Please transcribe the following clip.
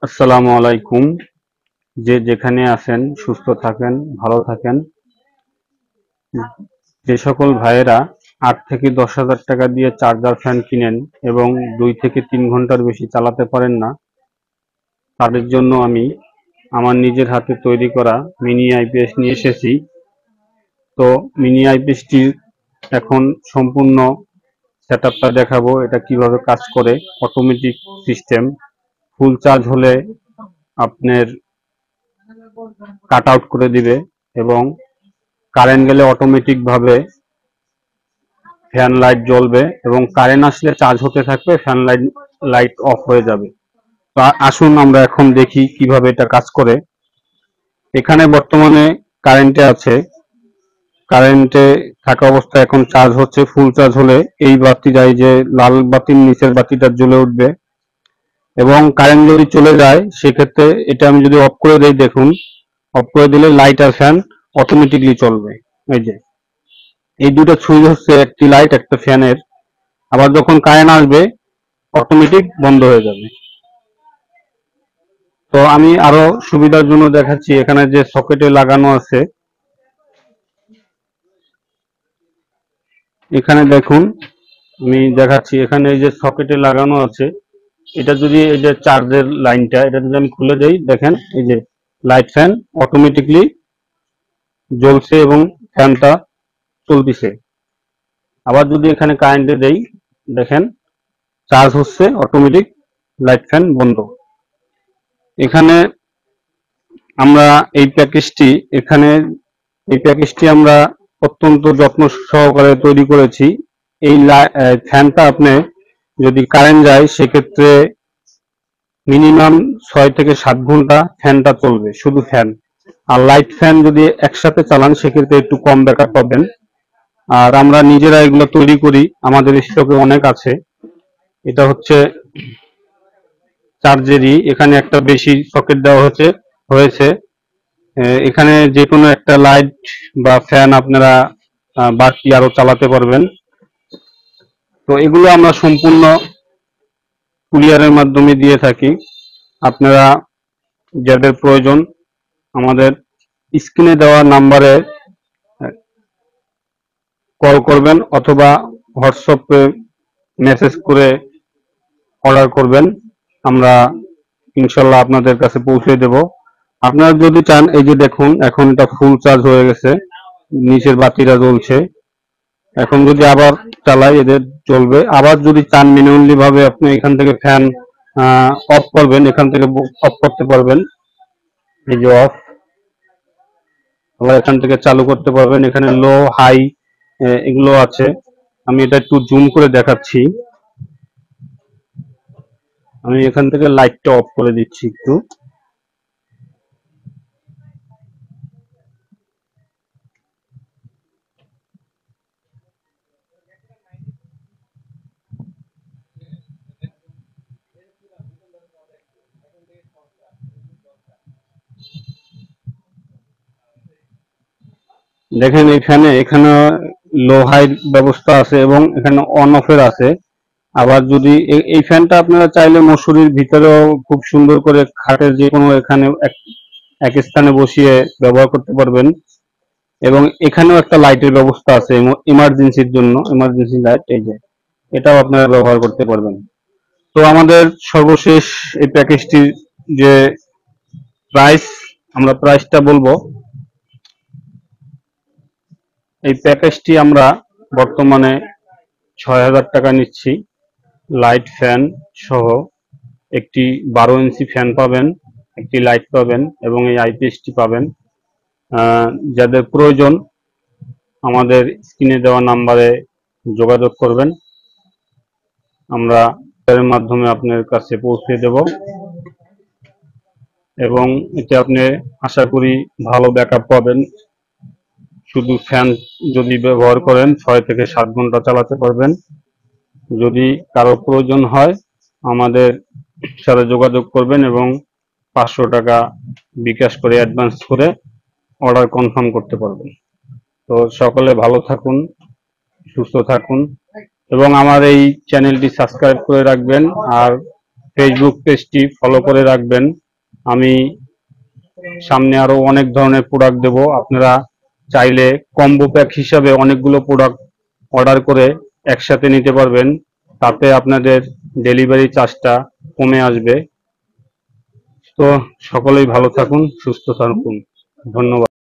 আসসালামু আলাইকুম। যে যেখানে আছেন সুস্থ থাকেন, ভালো থাকেন। যে সকল ভাইয়েরা 8 থেকে 10 হাজার টাকা দিয়ে চার্জার ফ্যান কিনেন এবং 2 থেকে 3 ঘন্টার বেশি চালাতে পারেন না, তাদের জন্য আমি আমার নিজের হাতে তৈরি করা মিনি আইপিএস নিয়ে এসেছি। তো মিনি আইপিএসটির এখন সম্পূর্ণ সেটআপটা দেখাবো, এটা কিভাবে কাজ করে। অটোমেটিক সিস্টেম, ফুল চার্জ হলে আপনার কাট আউট করে দিবে এবং কারেন্ট গেলে অটোমেটিক ভাবে ফ্যান লাইট জ্বলবে এবং কারেন্ট আসলে চার্জ হতে থাকবে, ফ্যান লাইট লাইট অফ হয়ে যাবে। তো আসুন আমরা এখন দেখি কিভাবে এটা কাজ করে। এখানে বর্তমানে কারেন্টে আছে, কারেন্টে থাকা অবস্থায় এখন চার্জ হচ্ছে। ফুল চার্জ হলে এই বাতিটা, এই যে লাল বাতির নিচের বাতিটা জ্বলে উঠবে এবং কারেন্ট যদি চলে যায় সেক্ষেত্রে এটা আমি যদি অফ করে দেই, দেখুন অফ করে দিলে লাইট আর ফ্যান অটোমেটিকলি চলবে। এই যে এই দুটো সুইচ হচ্ছে একটি লাইট একটা ফ্যানের। আবার যখন কারেন্ট আসবে অটোমেটিক বন্ধ হয়ে যাবে। তো আমি আরো সুবিধার জন্য দেখাচ্ছি, এখানে যে সকেটে লাগানো আছে, এখানে দেখুন আমি দেখাচ্ছি, এখানে এই যে সকেটে লাগানো আছে, এটা যদি এই যে চার্জের লাইনটা, এটা যদি আমি খুলে দেই, দেখেন এই যে লাইট ফ্যান অটোমেটিকলি জ্বলছে এবং ফ্যানটা চলতেছে। আবার যদি এখানে কারেন্টে দেই, দেখেন চার্জ হচ্ছে, অটোমেটিক লাইট ফ্যান বন্ধ। এখানে আমরা এই প্যাকেজটি এখানে এই প্যাকেজটি আমরা অত্যন্ত যত্ন সহকারে তৈরি করেছি। এই ফ্যানটা আপনি যদি কারেন্ট যায় সেক্ষেত্রে মিনিমাম 6 থেকে 7 ঘন্টা ফ্যানটা চলবে, শুধু ফ্যান। আর লাইট ফ্যান যদি একসাথে চালান সেক্ষেত্রে একটু কম ব্যাকআপ পাবেন। আর আমরা নিজেরা এগুলো তৈরি করি, আমাদের স্টকে অনেক আছে। এটা হচ্ছে চার্জেরই, এখানে একটা বেশি সকেট দেওয়া হয়েছে। এখানে যে কোনো একটা লাইট বা ফ্যান আপনারা বাড়তি আরো চালাতে পারবেন। তো এগুলো আমরা সম্পূর্ণ কুরিয়ারের মাধ্যমে দিয়ে থাকি। আপনারা যাদের প্রয়োজন আমাদের স্ক্রিনে দেওয়া নাম্বারে কল করবেন অথবা হোয়াটসঅ্যাপে মেসেজ করে অর্ডার করবেন, আমরা ইনশাল্লাহ আপনাদের কাছে পৌঁছে দেব। আপনারা যদি চান, এই যে দেখুন এখন এটা ফুল চার্জ হয়ে গেছে, নিচের বাতিটা জ্বলছে। এখন যদি আবার চালাই এদের চলবে। আবার যদি চান ম্যানুয়ালি ভাবে আপনি এখান থেকে ফ্যান অফ করবেন, এখান থেকে অফ করতে পারবেন। এই যে অফ, আবার এখান থেকে চালু করতে পারবেন। এখানে লো হাই এগুলো আছে। আমি এটা একটু জুম করে দেখাচ্ছি। আমি এখান থেকে লাইটটা অফ করে দিচ্ছি একটু। দেখেন এই ফ্যানে এখানে লো হাই ব্যবস্থা আছে এবং এখানে অন অফের আছে। আবার যদি এই ফ্যানটা আপনারা চাইলে মশুরির ভিতরেও খুব সুন্দর করে খাটের যে কোনো এখানে এক স্থানে বসিয়ে ব্যবহার করতে পারবেন। এবং এখানেও একটা লাইটের ব্যবস্থা আছে ইমার্জেন্সির জন্য, ইমার্জেন্সি লাইট, এই যে এটাও আপনারা ব্যবহার করতে পারবেন। তো আমাদের সর্বশেষ এই প্যাকেজটির যে প্রাইস, আমরা প্রাইসটা বলবো। এই প্যাকেজটি আমরা বর্তমানে 6,000 টাকা নিচ্ছি। লাইট ফ্যান সহ একটি 12 ইঞ্চি ফ্যান পাবেন, একটি লাইট পাবেন এবং এই আইপিএসটি পাবেন। যাদের প্রয়োজন আমাদের স্ক্রিনে দেওয়া নাম্বারে যোগাযোগ করবেন, আমরা এর মাধ্যমে আপনার কাছে পৌঁছে দেব এবং এতে আপনি আশা করি ভালো ব্যাকআপ পাবেন। শুধু ফ্যান যদি ব্যবহার করেন 6 থেকে 7 ঘন্টা চালাতে পারবেন। যদি কারো প্রয়োজন হয় আমাদের সাথে যোগাযোগ করবেন এবং 500 টাকা বিকাশ করে অ্যাডভান্স করে অর্ডার কনফার্ম করতে পারবেন। তো সকলে ভালো থাকুন, সুস্থ থাকুন এবং আমার এই চ্যানেলটি সাবস্ক্রাইব করে রাখবেন। আর ফেসবুক পেজটি ফলো করে রাখবেন। আমি সামনে আরো অনেক ধরনের প্রোডাক্ট দেব। আপনারা চাইলে কম্বো প্যাক হিসাবে অনেকগুলো প্রোডাক্ট অর্ডার করে একসাথে নিতে পারবেন। তাতে আপনাদের ডেলিভারি চার্জটা কমে আসবে। তো সকলেই ভালো থাকুন, সুস্থ থাকুন। ধন্যবাদ।